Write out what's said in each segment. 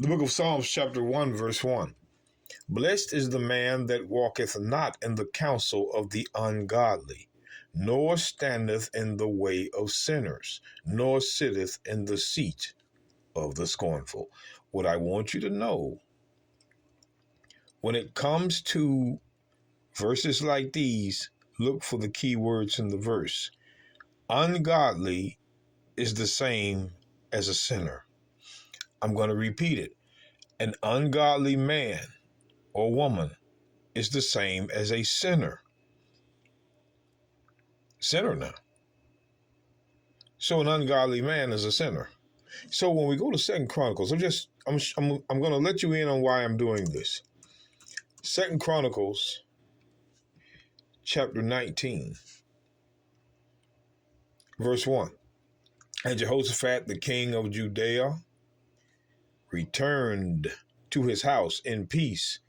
The book of Psalms, chapter 1, verse 1. Blessed is the man that walketh not in the counsel of the ungodly, nor standeth in the way of sinners, nor sitteth in the seat of the scornful. What I want you to know, when it comes to verses like these, look for the key words in the verse. Ungodly is the same as a sinner. I'm going to repeat it. An ungodly man or woman is the same as a sinner. Sinner now. So an ungodly man is a sinner. So when we go to 2 Chronicles, I'm going to let you in on why I'm doing this. 2 Chronicles chapter 19, verse 1. And Jehoshaphat, the king of Judea, returned to his house in peace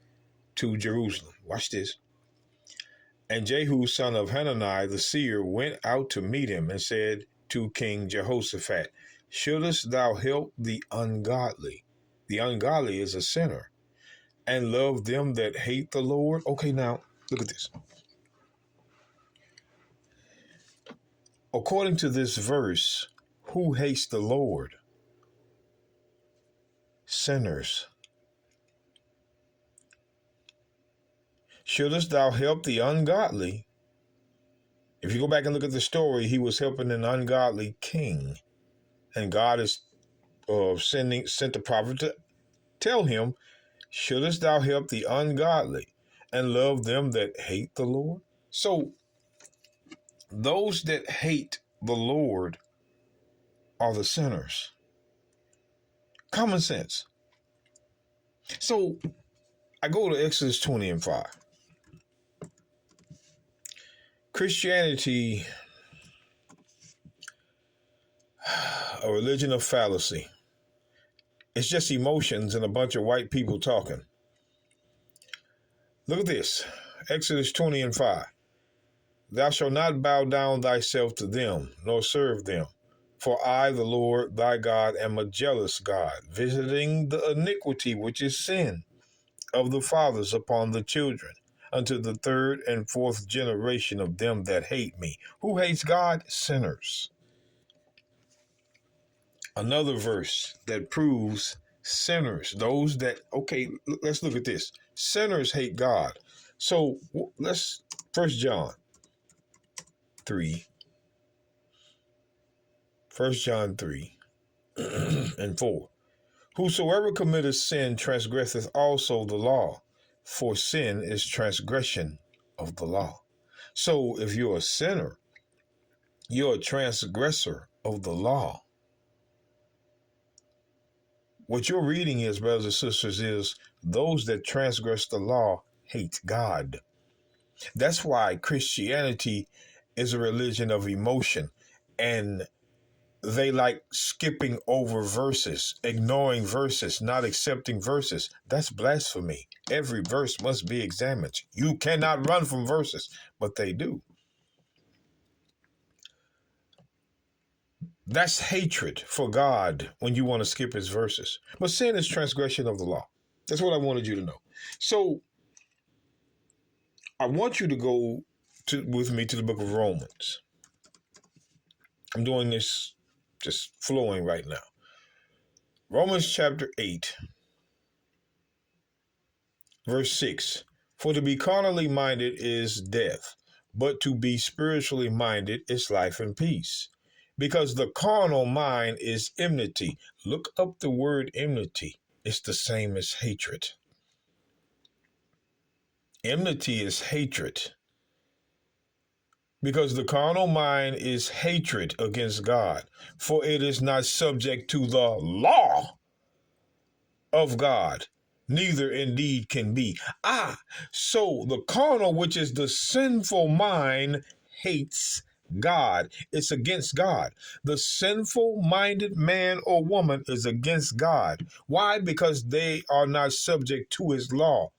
to Jerusalem. Watch this. And Jehu, son of Hanani, the seer, went out to meet him and said to King Jehoshaphat, shouldest thou help the ungodly? The ungodly is a sinner, and love them that hate the Lord. Okay, now, look at this. According to this verse, who hates the Lord? Sinners. Shouldest thou help the ungodly? If you go back and look at the story, he was helping an ungodly king. And God is sent the prophet to tell him, shouldest thou help the ungodly and love them that hate the Lord? So those that hate the Lord are the sinners. Common sense. So I go to Exodus 20 and 5. Christianity, a religion of fallacy. It's just emotions and a bunch of white people talking. Look at this. Exodus 20 and 5. Thou shalt not bow down thyself to them, nor serve them. For I, the Lord thy God, am a jealous God, visiting the iniquity which is sin of the fathers upon the children, unto the third and fourth generation of them that hate me. Who hates God? Sinners. Another verse that proves sinners, those that, okay, let's look at this. Sinners hate God. So let's, 1 John 3. 1 John 3 and 4. Whosoever committeth sin transgresseth also the law, for sin is transgression of the law. So if you're a sinner, you're a transgressor of the law. What you're reading is, brothers and sisters, is those that transgress the law hate God. That's why Christianity is a religion of emotion, and they like skipping over verses, ignoring verses, not accepting verses. That's blasphemy. Every verse must be examined. You cannot run from verses, but they do. That's hatred for God when you want to skip his verses. But sin is transgression of the law. That's what I wanted you to know. So I want you to go with me to the book of Romans. I'm doing this just flowing right now. Romans chapter 8, verse 6. For to be carnally minded is death, but to be spiritually minded is life and peace. Because the carnal mind is enmity. Look up the word enmity. It's the same as hatred. Enmity is hatred. Because the carnal mind is hatred against God, for it is not subject to the law of God, neither indeed can be. So the carnal, which is the sinful mind, hates God. It's against God. The sinful-minded man or woman is against God. Why? Because they are not subject to his law,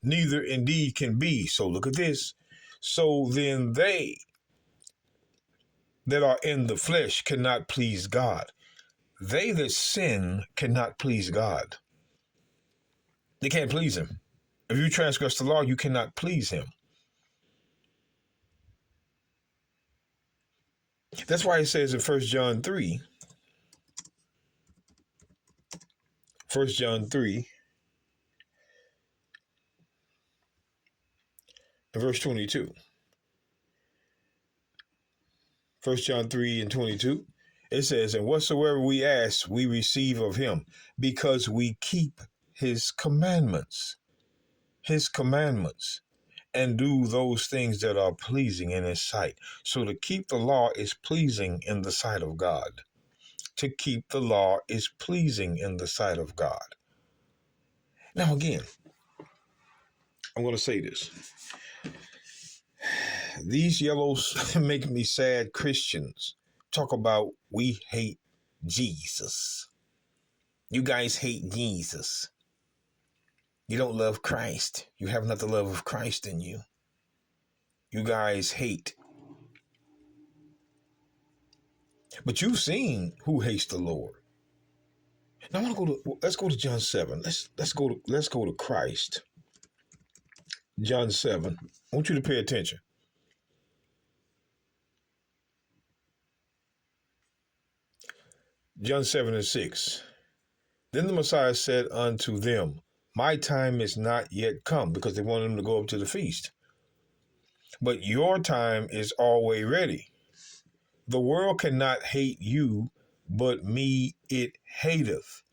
neither indeed can be. So look at this. So then they that are in the flesh cannot please God. They that sin cannot please God. They can't please him. If you transgress the law, you cannot please him. That's why it says in 1 John 3, verse 22. 1 John 3 and 22, it says, and whatsoever we ask, we receive of him, because we keep his commandments, and do those things that are pleasing in his sight. So to keep the law is pleasing in the sight of God. To keep the law is pleasing in the sight of God. Now again, I'm going to say this. These yellows make me sad Christians talk about we hate Jesus. You guys hate Jesus. You don't love Christ. You have not the love of Christ in you. You guys hate. But you've seen who hates the Lord. Now let's go to John 7. Let's go to Christ. John 7. I want you to pay attention. John 7 and 6. Then the Messiah said unto them, my time is not yet come, because they wanted him to go up to the feast. But your time is always ready. The world cannot hate you, but me it hateth.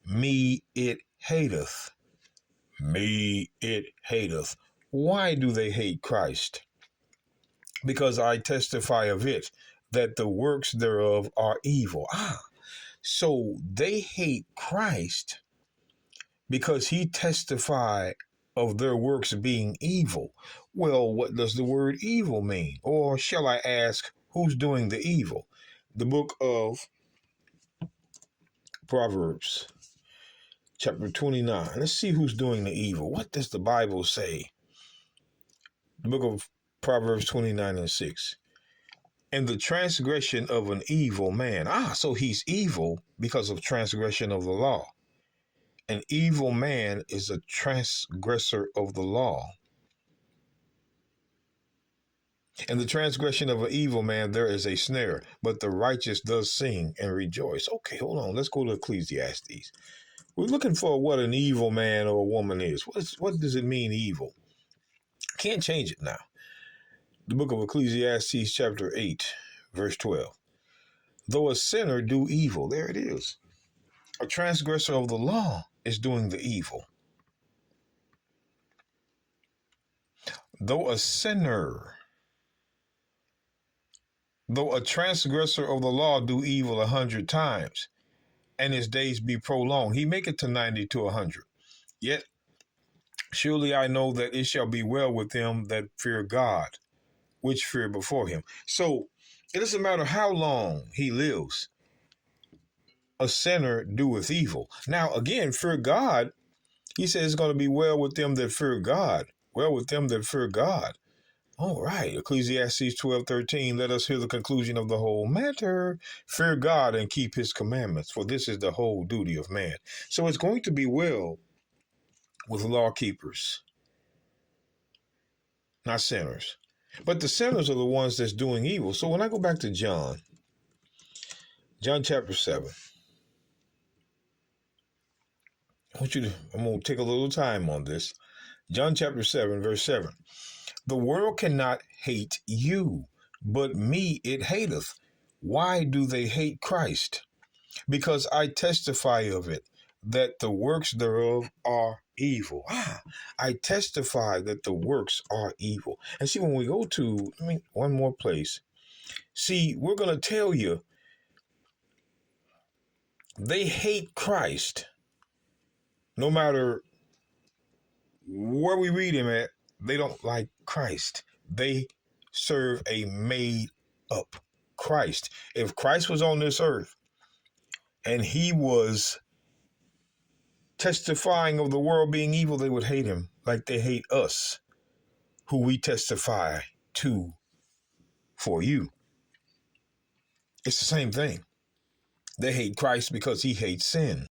Me it hateth. Me it hateth. Why do they hate Christ? Because I testify of it, that the works thereof are evil. So they hate Christ because he testified of their works being evil. Well, what does the word evil mean? Or shall I ask, who's doing the evil? The book of Proverbs, chapter 29. Let's see who's doing the evil. What does the Bible say? The book of Proverbs 29 and 6. And the transgression of an evil man. So he's evil because of transgression of the law. An evil man is a transgressor of the law. And the transgression of an evil man, there is a snare, but the righteous does sing and rejoice. Okay, hold on. Let's go to Ecclesiastes. We're looking for what an evil man or a woman is. What does it mean, evil? Can't change it now. The book of Ecclesiastes, chapter 8, verse 12. Though a sinner do evil, there it is. A transgressor of the law is doing the evil. Though a transgressor of the law do evil 100 times, and his days be prolonged, he make it to 90 to 100. Yet surely I know that it shall be well with them that fear God, which fear before him. So it doesn't matter how long he lives, a sinner doeth evil. Now again, fear God, he says it's going to be well with them that fear God. Well with them that fear God. All right, Ecclesiastes 12:13, let us hear the conclusion of the whole matter. Fear God and keep his commandments, for this is the whole duty of man. So it's going to be well with law keepers, not sinners. But the sinners are the ones that's doing evil. So when I go back to John chapter 7, I'm going to take a little time on this. John chapter 7, verse 7. The world cannot hate you, but me it hateth. Why do they hate Christ? Because I testify of it, that the works thereof are evil. I testify that the works are evil. And see, when we go to, one more place. See, we're going to tell you, they hate Christ. No matter where we read him at, they don't like Christ. They serve a made up Christ. If Christ was on this earth and he was testifying of the world being evil, they would hate him like they hate us, who we testify to for you. It's the same thing. They hate Christ because he hates sin.